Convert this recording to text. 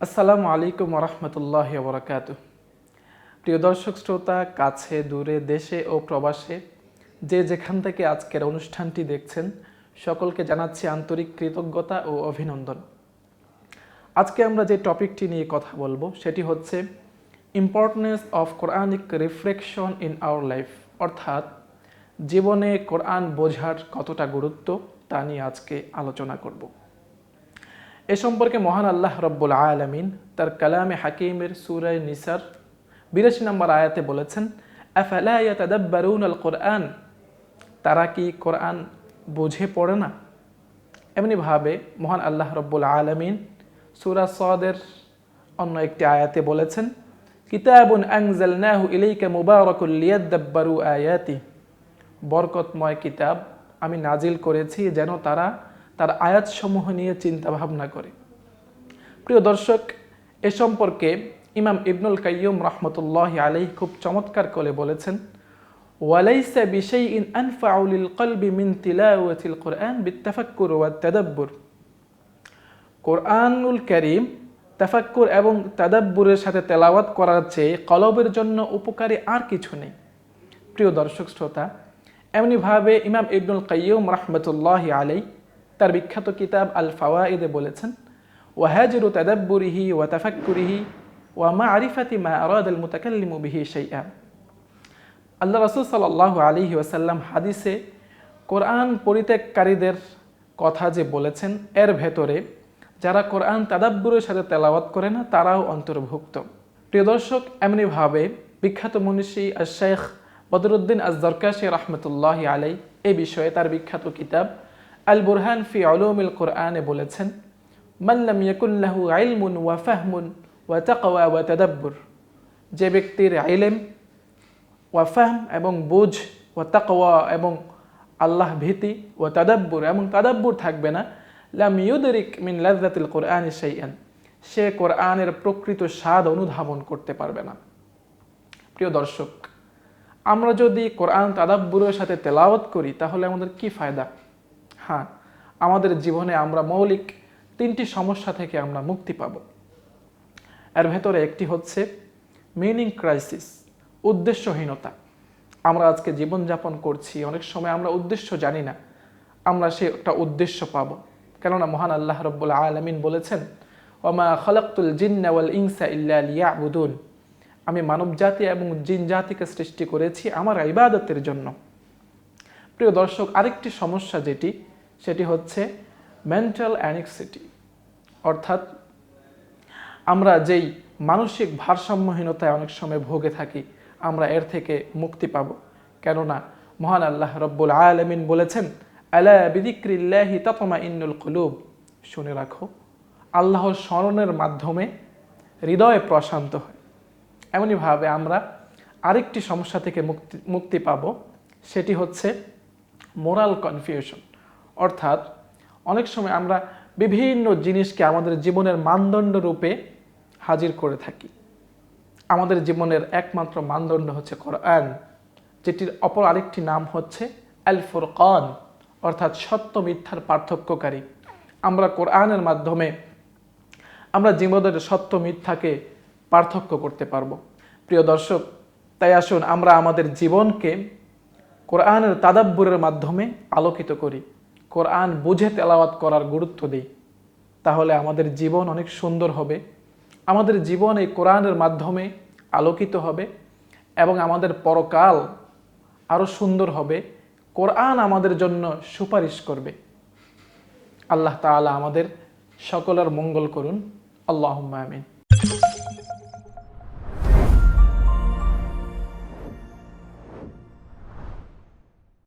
আসসালামু আলাইকুম রহমতুল্লাহ বরকাত। প্রিয় দর্শক শ্রোতা, কাছে দূরে, দেশে ও প্রবাসে যে যেখান থেকে আজকের অনুষ্ঠানটি দেখছেন, সকলকে জানাচ্ছি আন্তরিক কৃতজ্ঞতা ও অভিনন্দন। আজকে আমরা যে টপিকটি নিয়ে কথা বলবো সেটি হচ্ছে importance of Quranic reflection in our life, অর্থাৎ জীবনে কোরআন বোঝার কতটা গুরুত্ব তা নিয়ে আজকে আলোচনা করব। এ সম্পর্কে মহান আল্লাহ রব্বুল আলামিন তার কালামে হাকিমের সূরা নিসার 82 নম্বর আয়াতে বলেছেন, আফালা ইয়াতাদাব্বারুনাল কুরআন, তারা কি কোরআন বুঝে পড়ে না? এমনিভাবে মহান আল্লাহ রব্বুল আলামিন সূরা সদের অন্য একটি আয়াতে বলেছেন, কিতাবুন আনজালনাহু ইলাইকা মুবারাকুল লিয়াদাব্বারু আয়াতি, বরকতময় কিতাব আমি নাজিল করেছি যেন তারা তার আয়াতসমূহ নিয়ে চিন্তা ভাবনা করে। প্রিয় দর্শক, এ সম্পর্কে ইমাম ইবনুল কাইয়্যুম রাহমাতুল্লাহি আলাইহি খুব চমৎকার করে বলেছেন, ওয়ালাইসা বিশাইইন আনফাউ লিল কলবি মিন তিলাওয়াতিল কুরআন বিত্তাফাক্কুর ওয়াত তাদাব্বুর, কোরআনুল কারীম তাফাক্কুর এবং তাদাব্বুরের সাথে তেলাওয়াত করার চেয়ে কলবের জন্য উপকারী আর কিছু নেই। প্রিয় দর্শক শ্রোতা, এমনিভাবে ইমাম ইবনুল কাইয়্যুম রাহমাতুল্লাহি আলাইহি তার বিখ্যাত কিতাব আল ফাওয়াইদে বলেছেন, ওয়াহাজিরু তাদাব্বুরিহি ওয়া তাফাক্কুরিহি ওয়া মা'রিফাতি মা আরাদাল মুতাকাল্লিমু বিহি শাইআ। আল্লাহ রাসূল সাল্লাল্লাহু আলাইহি ওয়াসাল্লাম হাদিসে কোরআন পরিত্যাগকারীদের কথা যে বলেছেন, এর ভেতরে যারা কোরআন তাদাব্বুরের সাথে তেলাওয়াত করে না তারাও অন্তর্ভুক্ত। প্রিয় দর্শক, এমনিভাবে বিখ্যাত মনীষী আশ-শাইখ বদরুদ্দিন আজ-জরকাশী রাহমাতুল্লাহি আলাইহি এই বিষয়ে তার বিখ্যাত কিতাব আল বুরহান ফি উলুমিল কুরআনে বলেছেন, মান লাম ইয়াকুন লাহু ইলমুন ওয়া ফাহমুন ওয়া তাকওয়া ওয়া তাদাব্বুর, যে ব্যক্তির ইলম ওয়া ফাহম এবং বুঝ, ওয়া তাকওয়া এবং আল্লাহ ভীতি, ওয়া তাদাব্বুর এবং তাদাব্বুর থাকবে না, লাম ইউদরিক মিন লাযযাতিল কুরআনি শাইআন, সে কোরআনের প্রকৃত স্বাদ অনুধাবন করতে পারবে না। প্রিয় দর্শক, আমরা যদি কোরআন তাদাব্বুরের সাথে তেলাওয়াত করি তাহলে আমাদের কি ফায়দা? হ্যাঁ, আমাদের জীবনে আমরা মৌলিক 3টি সমস্যা থেকে আমরা মুক্তি পাব। এর ভেতরে একটি হচ্ছে মিনিং ক্রাইসিস, উদ্দেশ্যহীনতা। আমরা আজকে জীবনযাপন করছি, অনেক সময় আমরা উদ্দেশ্য জানি না আমরা সে একটা উদ্দেশ্য পাব। কেননা মহান আল্লাহ রব্বুল আলামিন বলেছেন, ওমা খালাকতুল জিন্না ওয়াল ইনসা ইল্লা লিয়াবুদুন, আমি মানব জাতি এবং জিন জাতিকে সৃষ্টি করেছি আমার ইবাদতের জন্য। প্রিয় দর্শক, আরেকটি সমস্যা সেটি হচ্ছে মেন্টাল অ্যাংজাইটি, অর্থাৎ আমরা যেই মানসিক ভারসাম্যহীনতায় অনেক সময় ভোগে থাকি, আমরা এর থেকে মুক্তি পাব। কেননা মহান আল্লাহ রব্বুল আলামিন বলেছেন, আলা বিযিক্রিল্লাহি তাতমাইন্নুল কুলুব, শুনে রাখো, আল্লাহর স্মরণের মাধ্যমে হৃদয় প্রশান্ত হয়। এমনিভাবে আমরা আরেকটি সমস্যা থেকে মুক্তি পাব, সেটি হচ্ছে মোরাল কনফিউশন, অর্থাৎ অনেক সময় আমরা বিভিন্ন জিনিসকে আমাদের জীবনের মানদণ্ড রূপে হাজির করে থাকি। আমাদের জীবনের একমাত্র মানদণ্ড হচ্ছে কোরআন, যেটির অপর আরেকটি নাম হচ্ছে আল ফুরকান, অর্থাৎ সত্য মিথ্যার পার্থক্যকারী। আমরা কোরআনের মাধ্যমে আমরা জীবনের সত্য মিথ্যাকে পার্থক্য করতে পারব। প্রিয় দর্শক, তাই আসুন আমরা আমাদের জীবনকে কোরআনের তাদাব্বুরের মাধ্যমে আলোকিত করি, কোরআন বুঝে তেলাওয়াত করার গুরুত্ব দিই। তাহলে আমাদের জীবন অনেক সুন্দর হবে, আমাদের জীবন এই কোরআনের মাধ্যমে আলোকিত হবে এবং আমাদের পরকাল আরও সুন্দর হবে। কোরআন আমাদের জন্য সুপারিশ করবে। আল্লাহ তাআলা আমাদের সকলের মঙ্গল করুন। আল্লাহুম্মা আমিন।